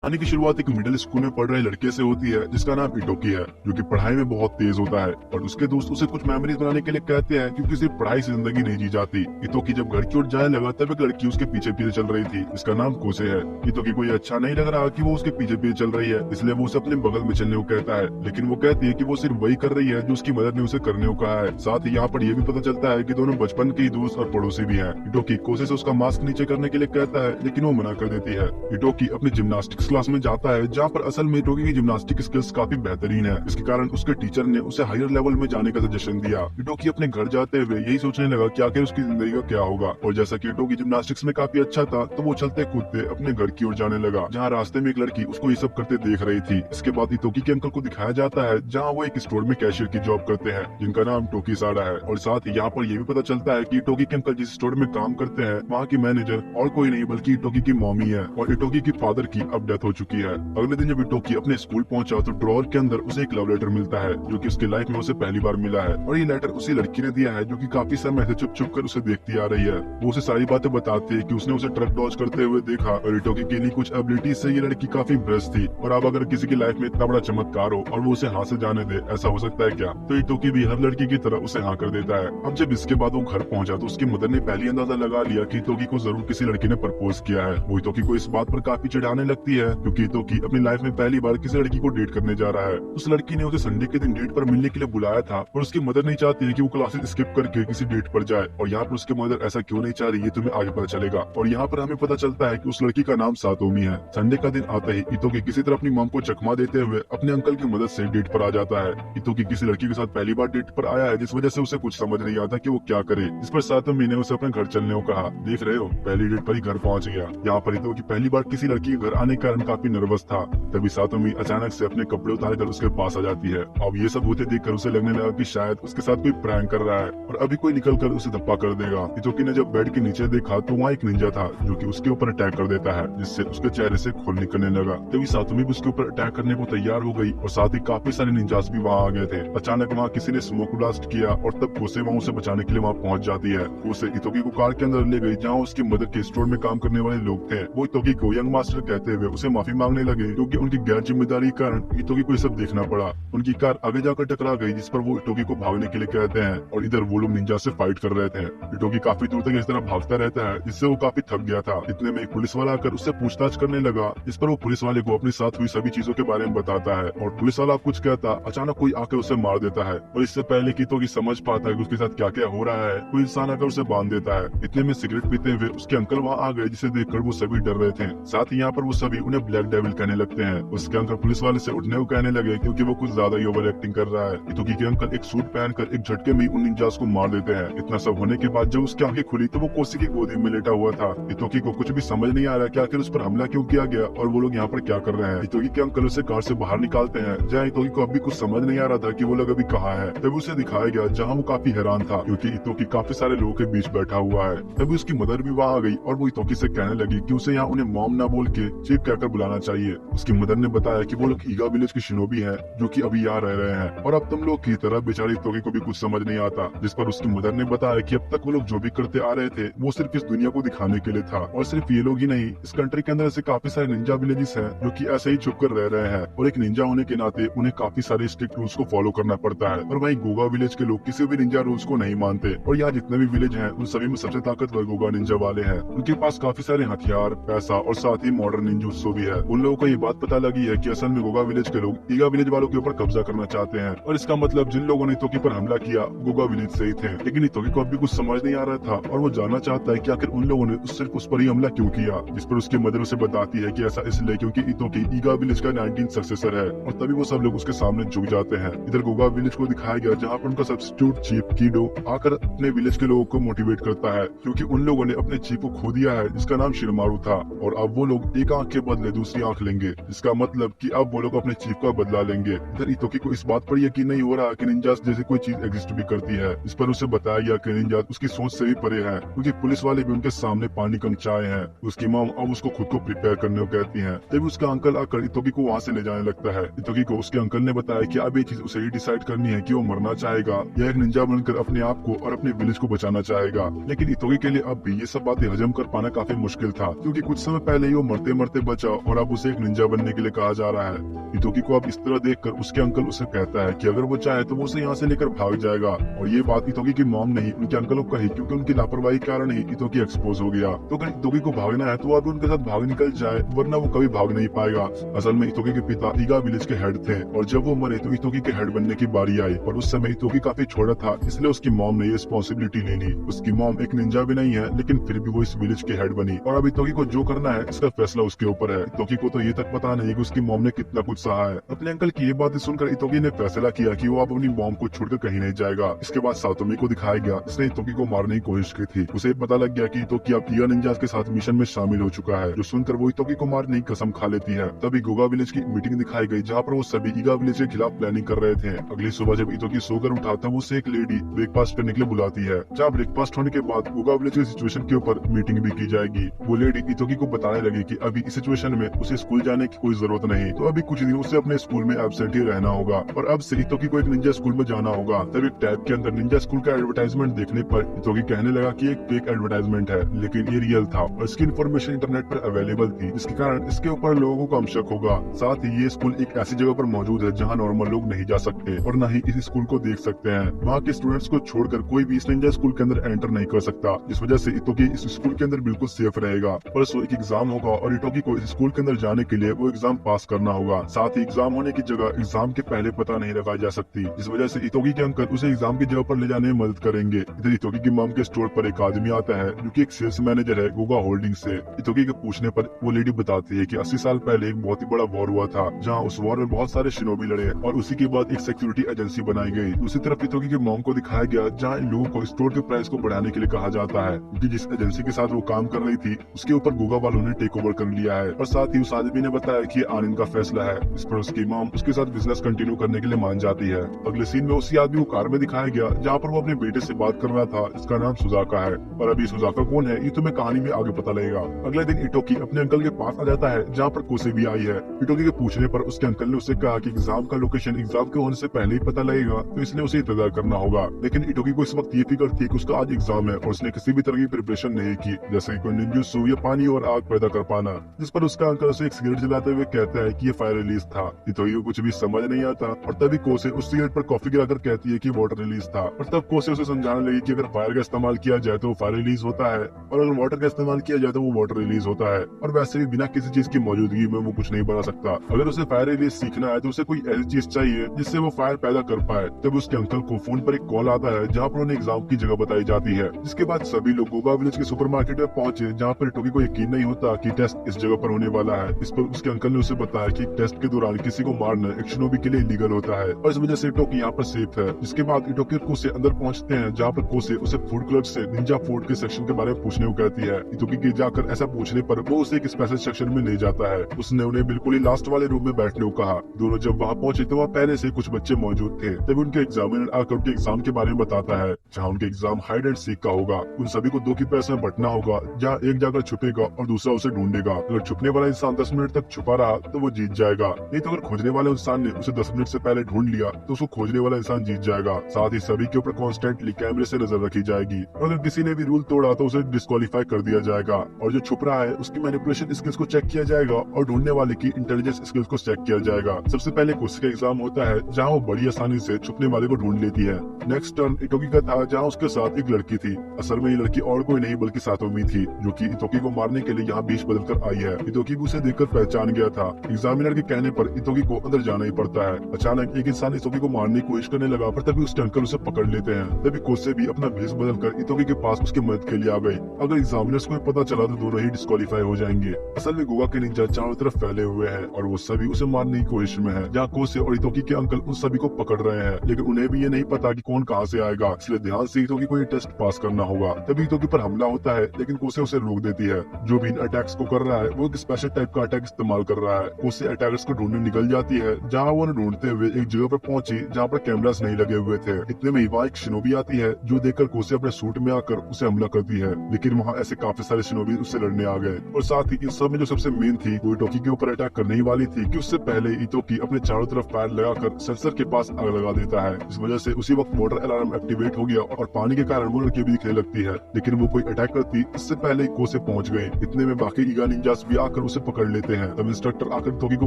कहानी की शुरुआत एक मिडिल स्कूल में पढ़ रहे लड़के से होती है जिसका नाम इटोकी है, जो कि पढ़ाई में बहुत तेज होता है। और उसके दोस्त उसे कुछ मेमोरीज बनाने के लिए कहते हैं क्योंकि सिर्फ पढ़ाई से जिंदगी नहीं जी जाती। इटोकी जब घर की ओर जाने लगा तब एक लड़की उसके पीछे पीछे चल रही थी जिसका नाम कोसे है। इटोकी को ये अच्छा नहीं लग रहा कि वो उसके पीछे पीछे चल रही है, इसलिए वो उसे अपने बगल में चलने को कहता है, लेकिन वो कहती है कि वो सिर्फ वही कर रही है जो उसकी मदर ने उसे करने को कहा है। साथ ही यहाँ पर यह भी पता चलता है कि दोनों बचपन के ही दोस्त और पड़ोसी भी हैं। इटोकी कोसे से उसका मास्क नीचे करने के लिए कहता है, लेकिन वो मना कर देती है। इटोकी अपनी जिम्नास्टिक्स क्लास में जाता है जहाँ पर असल में इटोकी की जिम्नास्टिक स्किल्स काफी बेहतरीन है। इसके कारण उसके टीचर ने उसे हायर लेवल में जाने का सजेशन दिया। इटोकी अपने घर जाते हुए यही सोचने लगा कि आखिर उसकी जिंदगी का क्या होगा। और जैसा कि इटोकी जिम्नास्टिक्स में काफी अच्छा था तो वो चलते कूदते अपने घर की ओर जाने लगा, जहाँ रास्ते में एक लड़की उसको ये सब करते देख रही थी। इसके बाद इटोकी के अंकल को दिखाया जाता है जहाँ वो एक स्टोर में कैशियर की जॉब करते हैं जिनका नाम टोकी साडा है। और साथ ही यहाँ पर यह भी पता चलता है कि इटोकी के अंकल जिस स्टोर में काम करते हैं वहाँ की मैनेजर और कोई नहीं बल्कि इटोकी की मॉमी है, और इटोकी की फादर की अब डेथ हो चुकी है। अगले दिन जब इटोकी अपने स्कूल पहुंचा तो ड्रॉअर के अंदर उसे एक लव लेटर मिलता है जो कि उसकी लाइफ में उसे पहली बार मिला है। और ये लेटर उसी लड़की ने दिया है जो कि काफी समय से चुप चुप कर उसे देखती आ रही है। वो उसे सारी बातें बताती है कि उसने उसे ट्रक डॉज करते हुए देखा और इटोकी के लिए कुछ एबिलिटीज से ये लड़की काफी इम्प्रेस थी। और अब अगर किसी की लाइफ में इतना बड़ा चमत्कार हो और वो उसे हाँ से जाने दे, ऐसा हो सकता है क्या? तो इटोकी भी हर लड़की की तरह उसे हाँ कर देता है। अब जब इसके बाद वो घर पहुंचा तो उसकी मदर ने पहली अंदाजा लगा लिया कि इटोकी को जरूर किसी लड़की ने प्रपोज किया है। वो इटोकी को इस बात पर काफी चिढ़ाने लगती है क्योंकि इटोकी अपनी लाइफ में पहली बार किसी लड़की को डेट करने जा रहा है। उस लड़की ने उसे संडे के दिन डेट पर मिलने के लिए बुलाया था और उसकी मदर नहीं चाहती है कि वो क्लासेस स्किप करके किसी डेट पर जाए। और यहाँ पर उसकी मदर ऐसा क्यों नहीं चाह रही है तुम्हें आगे पता चलेगा। और यहाँ पर हमें पता चलता है कि उस लड़की का नाम सातोमी है। संडे का दिन आते ही इटोकी किसी तरह अपनी मॉम को चकमा देते हुए अपने अंकल की मदद से डेट पर आ जाता है। इटोकी किसी लड़की के साथ पहली बार डेट पर आया है जिस वजह से उसे कुछ समझ नहीं आता कि वो क्या करे। इस पर सातोमी ने उसे अपने घर चलने को कहा। देख रहे हो, पहली डेट पर ही घर पहुंच गया। यहाँ पर इटोकी पहली बार किसी लड़की के घर आने के कारण काफी नर्वस था। तभी सातोमी अचानक से अपने कपड़े उतार कर उसके पास आ जाती है। अब ये सब होते देखकर उसे लगने लगा कि शायद उसके साथ कोई प्रैंक कर रहा है और अभी कोई निकल कर उसे धप्पा कर देगा। इटोकी ने जब बेड के नीचे देखा तो वहाँ एक निंजा था जो कि उसके ऊपर अटैक कर देता है, जिससे उसके चेहरे से खून निकलने लगा। तभी सातोमी भी उसके ऊपर अटैक करने को तैयार हो गई और साथ ही काफी सारे निंजास भी वहाँ आ गए थे। अचानक वहाँ किसी ने स्मोक ब्लास्ट किया और तब कोसे वहाँ उसे बचाने के लिए वहाँ पहुंच जाती है। कोसे इटोकी को कार के अंदर ले गई जहाँ उसकी मदर के स्टोर में काम करने वाले लोग थे। वो इटोकी को यंग मास्टर कहते हुए उसे माफी मांगने लगे क्योंकि उनकी गैर जिम्मेदारी के कारण इटोकी को ये सब देखना पड़ा। उनकी कार आगे जाकर टकरा गई जिस पर वो इटोकी को भागने के लिए कहते हैं और इधर वो लोग निंजा से फाइट कर रहे थे। इटोकी काफी दूर तक इस तरह भागता रहता है जिससे वो काफी थक गया था। इतने में एक पुलिस वाला आकर उससे पूछताछ करने लगा, इस पर वो पुलिस वाले को अपने साथ हुई सभी चीजों के बारे में बताता है। और पुलिस वाला कुछ कहता अचानक कोई आकर उसे मार देता है और इससे पहले कि इटोकी समझ पाता है कि उसके साथ क्या क्या हो रहा है, कोई इंसान आकर उसे बांध देता है। इतने में सिगरेट पीते हुए उसके अंकल वहाँ आ गए जिसे देखकर वो सभी डर रहे थे। साथ ही यहाँ पर वो सभी उन्हें ब्लैक डेविल कहने लगते हैं। उसके अंकल पुलिस वाले से उठने को कहने लगे क्योंकि वो कुछ ज्यादा ही ओवर एक्टिंग कर रहा है। इटोकी के अंकल एक सूट पहनकर एक झटके में उन निंजास को मार देते हैं। इतना सब होने के बाद जब उसकी आंखें खुली तो वो कोसी की गोदी में लेटा हुआ था। इटोकी को कुछ भी समझ नहीं आ रहा कि आखिर उस पर हमला क्यों किया गया और वो लोग यहाँ पर क्या कर रहे हैं। इटोकी के अंकल उसे कार से बाहर निकालते हैं जहाँ इटोकी को अभी कुछ समझ नहीं आ रहा था कि वो लोग अभी कहाँ है। तभी उसे दिखाया गया जहाँ वो काफी हैरान था क्योंकि इटोकी काफी सारे लोगों के बीच बैठा हुआ है। तभी उसकी मदर भी वहाँ आ गई और वो इटोकी से कहने लगी कि उसे यहाँ उन्हें मॉम ना बोल के चीफ कहकर बुलाना चाहिए। उसकी मदर ने बताया कि वो लोग ईगा विलेज के शिनोबी हैं जो कि अभी यहाँ रह रहे हैं और अब तुम लोग की तरह बेचारी इटोकी को भी कुछ समझ नहीं आता। जिस पर उसकी मदर ने बताया कि अब तक वो लोग जो भी करते आ रहे थे वो सिर्फ इस दुनिया को दिखाने के लिए था। और सिर्फ ये लोग ही नहीं, इस कंट्री के अंदर ऐसे काफी सारे निंजा विलेजेस हैं जो कि ऐसे ही छुप कर रह रहे हैं और एक निंजा होने के नाते उन्हें काफी सारे स्ट्रिक्ट रूल्स को फॉलो करना पड़ता है। और वहीं गोगा विलेज के लोग किसी भी निंजा रूल्स को नहीं मानते और यहाँ जितने भी विलेज हैं उन सभी में सबसे ताकतवर गोगा निंजा वाले हैं। उनके पास काफी सारे हथियार, पैसा और साथ ही मॉडर्न निंजुत्सु भी है। उन लोगों को ये बात पता लगी है कि असल में गोगा विलेज के लोग ईगा विलेज वालों के ऊपर कब्जा करना चाहते हैं और इसका मतलब जिन लोगों ने इटोकी पर हमला किया गोगा विलेज से ही थे। लेकिन इटोकी को अभी कुछ समझ नहीं आ रहा था और वो जानना चाहता है कि आखिर उन लोगों ने सिर्फ उस पर ही हमला क्यों किया। जिस पर उसकी मदर उसे बताती है कि ऐसा इसलिए क्योंकि इटोकी ईगा विलेज का 19 सक्सेसर है। और तभी वो सब लोग उसके सामने झुक जाते हैं। इधर गोगा विलेज को दिखाया गया जहाँ पर उनका सब्स्टिट्यूट चीफ कीडो आकर अपने विलेज के लोगों को मोटिवेट करता है क्योंकि उन लोगों ने अपने चीफ को खो दिया है जिसका नाम शिरमारू था और अब वो लोग एक आंख के बदले दूसरी आंख लेंगे, जिसका मतलब कि अब वो लोग अपने चीफ का बदला लेंगे। इधर इटोकी को इस बात पर यकीन नहीं हो रहा कि निंजास जैसे कोई चीज एग्जिस्ट भी करती है। इस पर उसे बताया गया कि निंजास उसकी सोच से भी परे है क्योंकि पुलिस वाले भी उनके सामने पानी कमचाए हैं। उसकी मॉम अब उसको खुद को प्रिपेयर करने को कहती है। तभी उसका अंकल आकर इटोकी को वहाँ से ले जाने लगता है। इटोकी को उसके अंकल ने बताया कि अब ये चीज उसे ही डिसाइड करनी है कि वो मरना चाहेगा या एक निंजा बनकर अपने आप को और अपने विलेज को बचाना चाहेगा। लेकिन इटोकी के लिए अब भी ये सब बातें हजम कर पाना काफी मुश्किल था क्योंकि कुछ समय पहले ही वो मरते मरते बचा और अब उसे एक निंजा बनने के लिए कहा जा रहा है। इतोकी को अब इस तरह देखकर उसके अंकल उसे कहता है कि अगर वो चाहे तो वो उसे यहाँ से लेकर भाग जाएगा। और ये बात इतोकी की मॉम नहीं उनके अंकल को कही, क्योंकि उनकी लापरवाही के कारण ही इतोकी एक्सपोज हो गया। तो अगर इतोकी को भागना है तो वो अभी उनके साथ भाग निकल जाए, वरना वो कभी भाग नहीं पाएगा। असल में इतोकी के पिता ईगा विलेज के हेड थे और जब वो मरे तो इतोकी के हेड बनने की बारी आई। और उस समय इतोकी काफी छोटा था, इसलिए उसकी मॉम ने ये रिस्पॉन्सिबिलिटी ले ली। उसकी मॉम एक निंजा भी नहीं है, लेकिन फिर भी वो इस विलेज के हेड बनी और अब इतोकी को जो करना है इसका फैसला उसके ऊपर है। इतोकी को तो ये तक पता नहीं कि उसकी मॉम ने कितना कुछ सहा है। अपने अंकल की ये बातें सुनकर इतोकी ने फैसला किया कि वो अब अपनी मॉम को छोड़कर कहीं नहीं जाएगा। इसके बाद सातोमी को दिखाया गया, इसने इतोकी को मारने की कोशिश की थी। उसे पता लग गया कि इतोकी अब ईगा निंजा के साथ मिशन में शामिल हो चुका है, जो सुनकर वो इतोकी को मारने की कसम खा लेती है। तभी गोगा विलेज की मीटिंग दिखाई गई, जहाँ पर वो सभी ईगा विलेज के खिलाफ प्लानिंग कर रहे थे। अगली सुबह जब इतोकी सोकर उठा तब उसे एक लेडी ब्रेकफास्ट करने के लिए बुलाती है। जहाँ ब्रेकफास्ट होने के बाद गोगा विलेज की सिचुएशन के ऊपर मीटिंग भी की जाएगी। वो लेडी इतोकी को बताने लगी कि अभी इस सिचुएशन में उसे स्कूल जाने की कोई जरूरत नहीं, तो अभी कुछ दिन उसे अपने स्कूल में एब्सेंट ही रहना होगा और अब से इतोकी को एक निंजा स्कूल में जाना होगा। तब एक टैब के अंदर निंजा स्कूल का एडवर्टाइजमेंट देखने पर इतोकी कहने लगा कि एक फेक एडवर्टाइजमेंट है, लेकिन ये रियल था और इसकी इन्फॉर्मेशन इंटरनेट पर अवेलेबल थी, जिसके कारण इसके ऊपर लोगों को कम शक होगा। साथ ही ये स्कूल एक ऐसी जगह पर मौजूद है जहाँ नॉर्मल लोग नहीं जा सकते और न ही इस स्कूल को देख सकते हैं। वहाँ के स्टूडेंट्स को छोड़कर कोई भी इस निंजा स्कूल के अंदर एंटर नहीं कर सकता, इस वजह से इतोकी इस स्कूल के अंदर बिल्कुल सेफ रहेगा। परसों एक एग्जाम होगा और इतोकी को इस स्कूल के अंदर जाने के लिए वो एग्जाम पास करना होगा। साथ ही एग्जाम होने की जगह एग्जाम के पहले पता नहीं लगाई जा सकती, इस वजह से इतोकी के अंकल उसे एग्जाम की जगह पर ले जाने में मदद करेंगे। इधर इतोकी की मॉम के स्टोर पर एक आदमी आता है जो कि एक सेल्स मैनेजर है गोगा होल्डिंग से। इतोकी के पूछने पर वो लेडी बताती है कि 80 साल पहले एक बहुत ही बड़ा वॉर हुआ था, जहाँ उस वॉर में बहुत सारे शिनोबी लड़े और उसी के बाद एक सिक्योरिटी एजेंसी बनाई गई। दूसरी तरफ इतोकी की मॉम को दिखाया गया जहाँ इन लोगों को स्टोर के प्राइस को बढ़ाने के लिए कहा जाता है, क्योंकि जिस एजेंसी के साथ वो काम कर रही थी उसके ऊपर गोगा वालों ने टेक ओवर कर लिया है। और साथ ही उस आदमी ने बताया कि आनंद का फैसला है। इस पर उसकी मॉम उसके साथ बिजनेस कंटिन्यू करने के लिए मान जाती है। अगले सीन में उसी आदमी को कार में दिखाया गया जहाँ पर वो अपने बेटे से बात कर रहा था। इसका नाम सुजाका है और अभी सुजाका कौन है ये तुम्हें कहानी में आगे पता लगेगा। अगले दिन इटोकी अपने अंकल के पास आ जाता है जहाँ पर कोसे भी आई है। इटोकी के पूछने पर उसके अंकल ने उसे कहा कि एग्जाम का लोकेशन एग्जाम के होने से पहले ही पता लगेगा, तो इसलिए उसे इंतजार करना होगा। लेकिन इटोकी को इस वक्त ये फिक्र थी कि उसका आज एग्जाम है और उसने किसी भी तरह की प्रिपरेशन नहीं की, जैसे कोई निंजुत्सु या पानी और आग पैदा कर पाना। जिस पर उसका अंकल उसे एक सिगरेट जलाते हुए कहता है कि ये फायर रिलीज था। इटोकी को कुछ भी समझ नहीं आता और तभी कोसे उस सिगरेट पर कॉफी गिराकर कहती है कि वाटर रिलीज था। और तब कोसे उसे समझाने लगी कि अगर फायर का इस्तेमाल किया जाए तो फायर रिलीज होता है और अगर वाटर का इस्तेमाल किया जाए तो वो वाटर रिलीज होता है। और वैसे भी बिना किसी चीज की मौजूदगी में वो कुछ नहीं बना सकता। अगर उसे फायर रिलीज सीखना है तो उसे कोई ऐसी चीज चाहिए जिससे वो फायर पैदा कर पाए। तब उसके अंकल को फोन पर एक कॉल आता है जहाँ पर उन्हें एग्जाम की जगह बताई जाती है। जिसके बाद सभी लोग गोगा विलेज के सुपरमार्केट में पहुंचे, जहाँ पर इटोकी को यकीन नहीं होता कि टेस्ट इस जगह पर होने वाला है। इस पर उसके अंकल ने उसे बताया कि टेस्ट के दौरान किसी को मारना एक शिनोबी के लिए इलीगल होता है और इस वजह से इटोकी यहाँ पर सेफ है। जिसके बाद इटोकी और कोसे अंदर पहुंचते हैं, जहाँ पर कोसे उसे फूड क्लर्क से निंजा फूड के सेक्शन के बारे में पूछने को कहती है। इटोकी के जाकर ऐसा पूछने पर वो उसे एक स्पेशल सेक्शन में ले जाता है। उसने उन्हें बिल्कुल ही लास्ट वाले रूम में बैठने को कहा। दोनों जब वहाँ पहुंचे तो वहाँ पहले से कुछ बच्चे मौजूद थे। तभी उनके एग्जामिनर आकर उनके एग्जाम के बारे में बताता है, जहाँ उनके एग्जाम हाइड एंड सीक का होगा। उन सभी को 2 की पैसे में बंटना होगा, जहाँ एक जाकर छुपेगा और दूसरा उसे ढूंढेगा। अगर छुपने वाला इंसान 10 मिनट तक छुपा रहा तो वो जीत जाएगा, नहीं तो अगर खोजने वाले इंसान ने उसे 10 मिनट से पहले ढूंढ लिया तो उसको खोजने वाला इंसान जीत जाएगा। साथ ही सभी के ऊपर कॉन्स्टेंटली कैमरे से नजर रखी जाएगी और अगर किसी ने भी रूल तोड़ा तो उसे डिस्क्वालीफाई कर दिया जाएगा। और जो छुप रहा है उसकी मैनिपुलेशन स्किल्स को चेक किया जाएगा और ढूंढने वाले की इंटेलिजेंस स्किल्स को चेक किया जाएगा। सबसे पहले कोसे का एग्जाम होता है, जहाँ वो बड़ी आसानी से छुपने वाले को ढूंढ लेती है। नेक्स्ट टर्न इटोकी का था, जहाँ उसके साथ एक लड़की थी। असल में ये लड़की और कोई नहीं बल्कि सातोमी थी, जो कि इतोकी को मारने के लिए यहाँ बीच बदल कर आई है। इतोकी को उसे देखकर पहचान गया था। एग्जामिनर के कहने पर इतोकी को अंदर जाना ही पड़ता है। अचानक एक इंसान इतोकी को मारने की कोशिश करने लगा, पर तभी उसके अंकल उसे पकड़ लेते हैं। तभी कोसे भी अपना भेष बदल कर इतोकी के पास उसकी मदद के लिए आ गई। अगर एग्जामिनर्स को पता चला तो दोनों ही डिस्क्वालीफाई हो जाएंगे। असल में गोगा के निंजा चारों तरफ फैले हुए हैं और वो सभी उसे मारने की कोशिश में है, जहाँ कोसे और इतोकी के अंकल उन सभी को पकड़ रहे हैं। लेकिन उन्हें भी ये नहीं पता कि कौन कहाँ से आएगा, इसलिए ध्यान से इतोकी को ये टेस्ट पास करना होगा। तभी इतोकी पर हमला होता है, लेकिन कोसे उसे रोक देती है। जो भी इन अटैक्स को कर रहा है वो एक स्पेशल टाइप का अटैक इस्तेमाल कर रहा है। कोसे अटैकर्स को ढूंढने निकल जाती है, जहाँ वो उन्हें ढूंढते हुए एक जगह पर पहुंची जहाँ पर कैमरास नहीं लगे हुए थे। इतने में वहाँ एक शिनोबी आती है, जो देखकर कोसे अपने सूट में आकर उसे हमला करती है। लेकिन वहाँ ऐसे काफी सारे शिनोबी उससे लड़ने आ गए और साथ ही इन सब में जो सबसे मेन थी वो इतोकी के ऊपर अटैक करने ही वाली थी कि उससे पहले इतोकी अपने चारों तरफ फायर लगाकर सेंसर के पास आग लगा देता है। इस वजह से उसी वक्त मोटर अलार्म एक्टिवेट हो गया और पानी के कारण वो लड़की भी दिखने लगती है। लेकिन वो कोई अटैक करती इससे पहले कोसे पहुंच गए। इतने में बाकी ईगा निंजास भी आकर आकर उसे पकड़ लेते हैं। तब इंस्ट्रक्टर आकर इतोकी को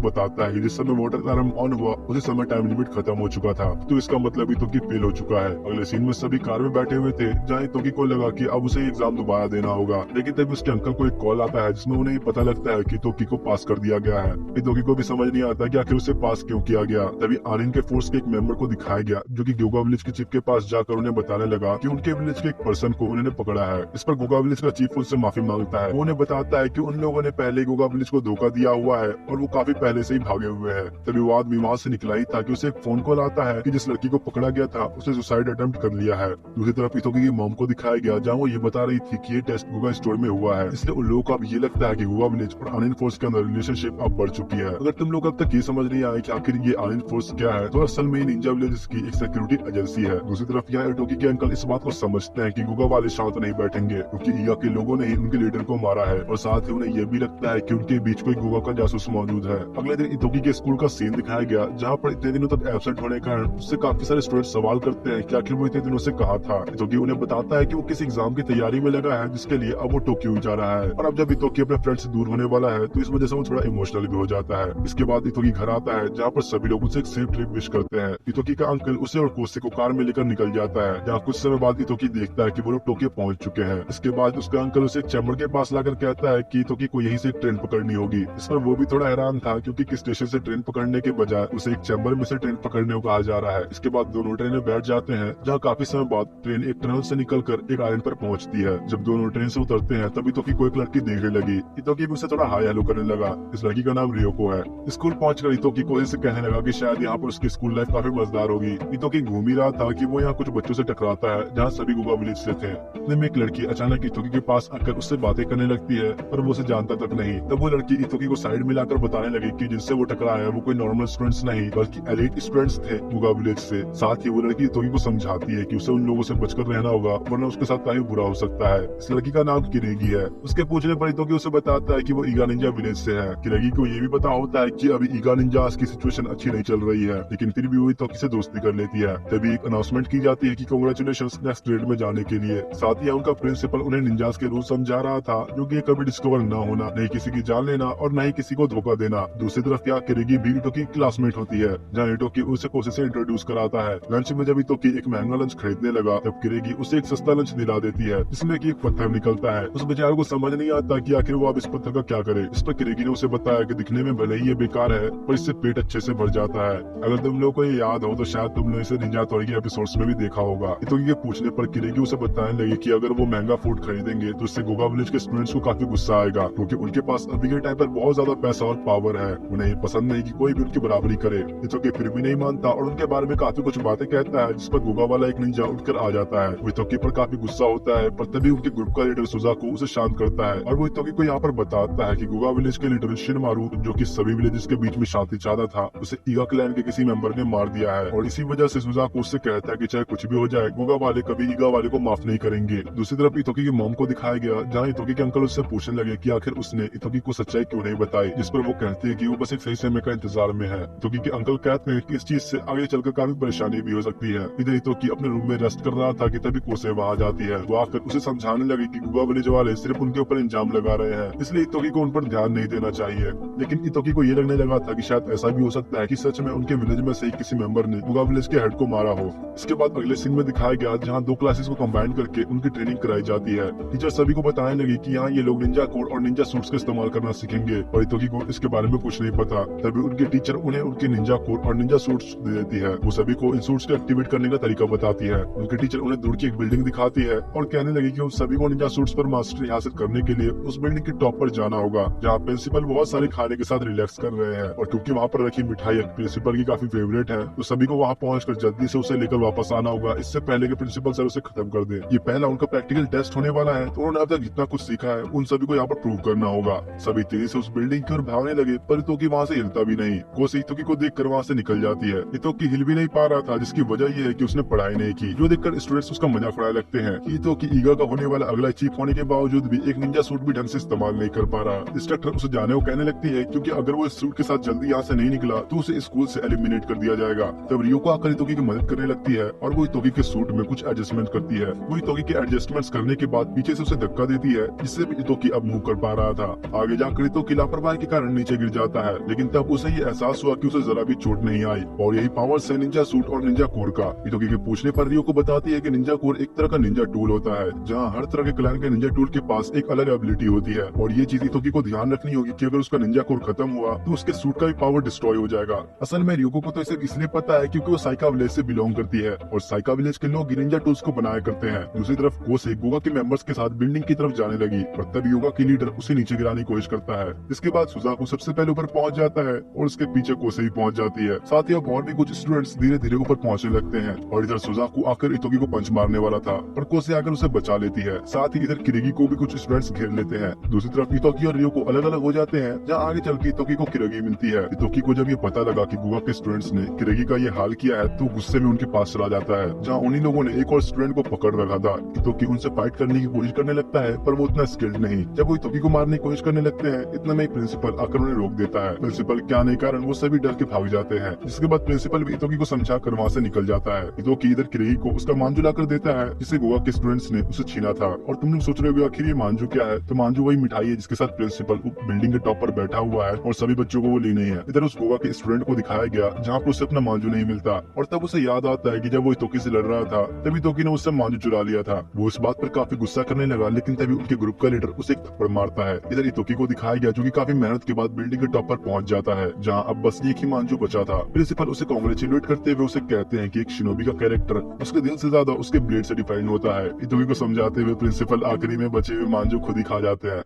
बताता है कि जिस समय वाटर अलार्म ऑन हुआ उसी समय टाइम लिमिट खत्म हो चुका था, तो इसका मतलब इतोकी फेल हो चुका है। अगले सीन में सभी कार में बैठे हुए थे, जहाँ इतोकी को लगा कि अब उसे एग्जाम दोबारा देना होगा, लेकिन तभी उसके अंकल को एक कॉल आता है जिसमें उन्हें पता लगता है कि इतोकी को पास कर दिया गया है। इतोकी को भी समझ नहीं आता कि आखिर उसे पास क्यों किया गया। तभी आर्यन के फोर्स के एक मेंबर को दिखाया गया जो कि गोगा विलेज के चीफ के पास जाकर उन्हें बताने लगा कि उनके विलेज के एक पर्सन को उन्होंने पकड़ा है। इस पर गोगा विलेज का चीफ उनसे माफी मांगता है। वो उन्हें बताता है कि उन लोगों ने पहले गोगा विलेज को धोखा दिया हुआ है और वो काफी पहले से ही भागे हुए हैं। तभी वो आदमी वहाँ से निकला ही था कि उसे एक फोन कॉल आता है कि जिस लड़की को पकड़ा गया था उसे सुसाइड अटेम्प्ट कर लिया है। दूसरी तरफ इतोकी की मॉम को दिखाया गया जहाँ वो ये बता रही थी कि ये टेस्ट गोगा स्टोर में हुआ है, इसलिए उन लोगों को अब ये लगता है कि गोगा विलेज और आर्यन फोर्स के अंदर रिलेशनशिप अब बढ़ चुकी है। अगर तुम लोग अब तक ये समझ नहीं आए कि आखिर ये आर्यन फोर्स क्या है, तो असल में निंजा विलेज की एक सिक्योरिटी एजेंसी है। दूसरी तरफ यहाँ इतोकी के अंकल इस बात को समझते हैं कि गोगा वाले शांत नहीं बैठेंगे क्योंकि ईगा के लोगों ने ही उनके लीडर को मारा है, और साथ ही उन्हें यह भी लगता है कि उनके बीच कोई गोगा का जासूस मौजूद है। अगले दिन इतोकी के स्कूल का सीन दिखाया गया जहाँ पर इतने दिनों तक एब्सेंट होने के कारण उससे काफी सारे स्टूडेंट सवाल करते हैं कि आखिर वो इतने दिनों से कहाँ था। इतोकी उन्हें बताता है कि वो किसी एग्जाम की तैयारी में लगा है जिसके लिए अब वो टोक्यो जा रहा है, और अब जब इतोकी अपने फ्रेंड से दूर होने वाला है तो इस वजह से वो थोड़ा इमोशनल भी हो जाता है। इसके बाद इतोकी घर आता है जहाँ पर सभी लोग उसे एक सेफ ट्रिप विश करते हैं। इतोकी का अंकल उसे और कोसे को कार में लेकर निकल जाता है, जहाँ कुछ समय बाद इतोकी देखता है कि वो लोग टोक्यो पहुंच चुके हैं। इसके बाद उसका अंकल उसे एक चैम्बर के पास लाकर कहता है कि इतोकी को यहीं से ट्रेन पकड़नी होगी। इस पर वो भी थोड़ा हैरान था क्योंकि किस स्टेशन से ट्रेन पकड़ने के बजाय उसे एक चैम्बर में से ट्रेन पकड़ने को कहा जा रहा है। इसके बाद दोनों ट्रेनें बैठ जाते हैं, जहाँ काफी समय बाद ट्रेन एक टनल से निकलकर एक आइलैंड पर पहुंचती है। जब दोनों ट्रेन से उतरते हैं तब इतोकी को एक लड़की देखने लगी। इतोकी भी उसे थोड़ा हाय हेलो करने लगा। इस लड़की का नाम रियोको है। स्कूल पहुंचकर इतोकी को इसे कहने लगा कि शायद यहाँ पर उसकी स्कूल लाइफ काफी मजेदार होगी। इतोकी घूम ही रहा था कि वो यहाँ कुछ बच्चों से टकराता है जहाँ सभी गोगा विलेज से थे। इतने में एक लड़की अचानक इतोकी के पास आकर उससे बातें करने लगती है, पर वो उसे जानता तक नहीं। तब वो लड़की इतोकी को साइड में लाकर बताने लगी कि जिनसे वो टकरा है वो कोई नॉर्मल स्टूडेंट्स नहीं बल्कि एलीट स्टूडेंट्स थे गोगा विलेज से। साथ ही वो लड़की इतोकी को समझाती है कि उसे उन लोगों से बचकर रहना होगा वरना उसके साथ काफी बुरा हो सकता है। इस लड़की का नाम किरेगी है। उसके पूछने पर इतोकी उसे बताता है कि वो ईगा निंजा विलेज से है। किरेगी को ये भी पता होता है कि अभी ईगा निंजास की सिचुएशन अच्छी नहीं चल रही है, लेकिन फिर भी वो इतोकी से दोस्ती कर लेती है। तभी एक अनाउंसमेंट की जाती है कि कांग्रेचुलेशंस नेक्स्ट ग्रेड में जाने के लिए। साथ ही उनका प्रिंसिपल उन्हें निंजास के रूल समझा रहा था जो कि कभी डिस्कवर न होना, नहीं किसी की जान लेना और न ही किसी को धोखा देना। दूसरी तरफ यहाँ किरेगी भी इतोकी क्लासमेट होती है, जहाँ इतोकी उसे कोसे से इंट्रोड्यूस कराता है। लंच में जब इतोकी एक महंगा लंच खरीदने लगा तब किरेगी उसे एक सस्ता लंच दिला देती है जिसमें कि एक पत्थर निकलता है। उस बेचारे को समझ नहीं आता कि आखिर वो अब इस पत्थर का क्या करे। इस पर किरेगी ने उसे बताया कि दिखने में भले ही ये बेकार है पर इससे पेट अच्छे से भर जाता है। अगर तुम लोग को ये याद हो तो शायद तुमने इसे निंजा तोड़ी के एपिसोड्स में भी देखा होगा। इतोकी के पूछने पर किरेगी उसे बताने लगी कि अगर वो महंगा फूड खरीदेंगे तो इससे गोगा विलेज के स्टूडेंट्स को काफी गुस्सा आएगा क्योंकि उनके पास अभी के टाइम पर बहुत ज्यादा पैसा और पावर है। उन्हें ये पसंद नहीं कि कोई भी उनकी बराबरी करे। इतोकी फिर भी नहीं मानता और उनके बारे में काफी कुछ बातें कहता है, जिस पर गोगा वाला एक निंजा उठकर आ जाता है। वो इतोकी पर काफी गुस्सा होता है, पर तभी उनके ग्रुप का लीडर सुजाको उसे शांत करता है और वो इतोकी को यहाँ पर बताता है कि गोगा विलेज के लीडर शिनमारू, जो कि सभी विलेजेस के बीच में शांति चाहता था, उसे ईगा क्लैन के किसी मेंबर ने मार दिया है और इसी वजह से सुजाको उससे कहता है कि चाहे कुछ भी हो जाए गोगा वाले कभी ईगा वाले को माफ नहीं करेंगे। दूसरी तरफ इतोकी की मॉम को दिखाया गया जहाँ इतोकी के अंकल उससे पूछने लगे कि आखिर उसने इतोकी को सच्चाई क्यों नहीं बताई, जिस पर वो कहते हैं कि वो बस एक सही समय का इंतजार में है। इतोकी के अंकल कहते हैं कि इस चीज से आगे चलकर काफी परेशानी भी हो सकती है। इधर इतोकी अपने रूम में रेस्ट कर रहा था कि तभी कोसे वहाँ जाती है। वो आकर उसे समझाने लगी कि गोगा विलेज वाले सिर्फ उनके ऊपर इल्जाम लगा रहे हैं, इसलिए इतोकी को उन पर ध्यान नहीं देना चाहिए। लेकिन इतोकी को ये लगने लगा था कि शायद ऐसा भी हो सकता है कि सच में उनके विलेज में से ही किसी मेंबर ने गोगा विलेज के हेड को मारा हो। इसके बाद अगले सीन में दिखाया गया जहाँ दो क्लासेस को कंबाइन करके उनकी ट्रेनिंग कराई जाती है। टीचर सभी को बताने लगी कि यहाँ ये लोग निंजा कोड और निंजा सूट्स का इस्तेमाल करना सीखेंगे और इतोकी को इसके बारे में कुछ नहीं पता। तभी उनके टीचर उन्हें उनके निंजा कोड और निंजा सूट्स दे देती है। वो सभी को इन सूट्स को एक्टिवेट करने का तरीका बताती है। उनके टीचर उन्हें दूर की एक बिल्डिंग दिखाती है और कहने लगी कि उन सभी को निंजा सूट्स पर मास्टरी हासिल करने के लिए उस बिल्डिंग के टॉप पर जाना होगा, जहाँ प्रिंसिपल बहुत सारे खाने के साथ रिलैक्स कर रहे हैं। और क्योंकि वहाँ पर रखी मिठाई प्रिंसिपल की काफी फेवरेट है, तो सभी को वहाँ पहुंचकर जल्दी से उसे लेकर वापस आना होगा, इससे पहले कि प्रिंसिपल सर उसे खत्म कर दे। ये पहला उनका प्रैक्टिकल टेस्ट होने वाला है, तो उन्होंने अब तक जितना कुछ सीखा है उन सभी को यहाँ पर प्रूव करना होगा। सभी तेजी से उस बिल्डिंग की ओर भागने लगे, पर इतोकी वहाँ से हिलता भी नहीं। कोसे इतोकी को देखकर वहाँ से निकल जाती है। इतोकी हिल भी नहीं पा रहा था, जिसकी वजह ये है कि उसने पढ़ाई नहीं की, जो देखकर स्टूडेंट्स उसका मजाक उड़ाने लगते हैं। इतोकी ईगा का होने वाला अगला चीफ होने के बावजूद भी एक निंजा सूट भी ढंग से इस्तेमाल नहीं कर पा रहा। इंस्ट्रक्टर उसे जाने को कहने लगती है क्योंकि अगर वो इस सूट के साथ जल्दी यहाँ से नहीं निकला तो उसे स्कूल से एलिमिनेट कर दिया जाएगा। तब रियोको आकर इतोकी की मदद करने लगती है और वो इतोकी के सूट में कुछ एडजस्टमेंट करती है। वो इतोकी के एडजस्टमेंट्स करने के बाद पीछे से उसे धक्का देती है, जिससे भी इतोकी अब मूव कर पा रहा था। आगे जाकर तो की लापरवाही के कारण नीचे गिर जाता है, लेकिन तब उसे ये एहसास हुआ कि उसे जरा भी चोट नहीं आई और यही पावर्स है निंजा सूट और निंजा कोर का। इतोकी के पूछने पर रियो को बताती है कि निंजा कोर एक तरह का निंजा टूल होता है, जहाँ हर तरह के क्लैन के निंजा टूल के पास एक अलग एबिलिटी होती है और ये चीज इतोकी को ध्यान रखनी होगी कि अगर उसका निंजा कोर खत्म हुआ तो उसके सूट का भी पावर डिस्ट्रॉय हो जाएगा। असल में रियोको को तो इसे इसलिए पता है क्योंकि वो साइका विलेज से बिलोंग करती है और साइका विलेज के लोग निंजा टूल्स को बनाया करते हैं। दूसरी तरफ कोसे गोगा के मेंबर्स के साथ बिल्डिंग की तरफ जाने लगी और तब योगा की लीडर उसे नीचे गिराने की कोशिश करता है। इसके बाद सुजाकू सबसे पहले ऊपर पहुंच जाता है और उसके पीछे कोसे भी पहुंच जाती है। साथ ही अब और भी कुछ स्टूडेंट्स धीरे धीरे ऊपर पहुंचने लगते हैं और इधर सुजाकू आकर इतोकी को पंच मारने वाला था पर कोसे आकर उसे बचा लेती है। साथ ही इधर किरेगी को भी कुछ स्टूडेंट्स घेर लेते हैं। दूसरी तरफ इतोकी और रियो को अलग अलग हो जाते हैं, जहाँ आगे चल के इतोकी को किरेगी मिलती है। इतोकी को जब ये पता लगा कि गोगा के स्टूडेंट्स ने किरेगी का ये हाल किया है तो गुस्से में उनके पास चला जाता है, जहाँ उन्हीं लोगों ने एक और स्टूडेंट को पकड़ रखा था। इतोकी उनसे फाइट करने की कोशिश करने लगता है पर वो उतना स्किल्ड नहीं। जब वो इतोकी को मारने की कोशिश करने लगते हैं इतना में प्रिंसिपल आकर उन्हें रोक देता है। प्रिंसिपल के आने के कारण वो सभी डर के भाग जाते हैं, जिसके बाद प्रिंसिपल भी इतोकी को समझा कर वहाँ से निकल जाता है। इतोकी इधर किरेगी को उसका मांजू लाकर देता है जिसे गोवा के स्टूडेंट्स ने उसे छीना था। और तुम लोग सोच रहे हो आखिर ये मांजू क्या है, तो मांजू वही मिठाई है जिसके साथ प्रिंसिपल बिल्डिंग के टॉप पर बैठा हुआ है और सभी बच्चों को वो लेनी है। इधर उस गोवा के स्टूडेंट को दिखाया गया जहाँ पर उसे अपना मांजू नहीं मिलता और तब उसे याद आता है कि जब वो इतोकी से लड़ रहा था तभी इतोकी ने उससे मांजू चुरा लिया था। वो इस बात पर काफी गुस्सा करने लगा, लेकिन तभी उनके ग्रुप का लीडर उसे एक थप्पड़ मारता है। इधर इतोकी को दिखाया गया जो कि काफी मेहनत के बाद बिल्डिंग के टॉप पर पहुंच जाता है, जहां अब बस एक ही मांजू बचा था। प्रिंसिपल उसे कांग्रेचुलेट करते हुए उसे कहते हैं कि एक शिनोबी का कैरेक्टर उसके दिल से ज्यादा उसके ब्लेड से डिफाइंड होता है। इतोकी को समझाते हुए प्रिंसिपल आखिरी में बचे हुए मांजू खुद ही खा जाते हैं।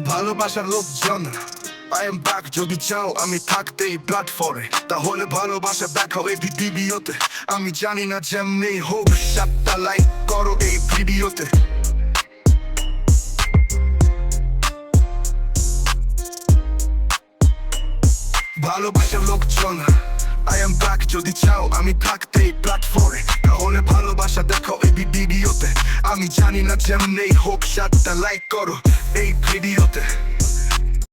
ভালোবাসার লোকজন I am back যদি চাও আমি থাকতে এই প্ল্যাটফর্মে, তাহলে ভালোবাসা দেখাও এই ভিডিওতে। আমি জানি না যেমনি হোক 7টা লাইক করো এই ভিডিওতে। ভালোবাসার লোকজন I am back যদি চাও আমি থাকতে এই প্ল্যাটফর্মে, তাহলে ভালোবাসা দেখাও এই ভিডিওতে। আমি জানি না যেমনি হোক 7টা লাইক করো এই ভিডিওতে।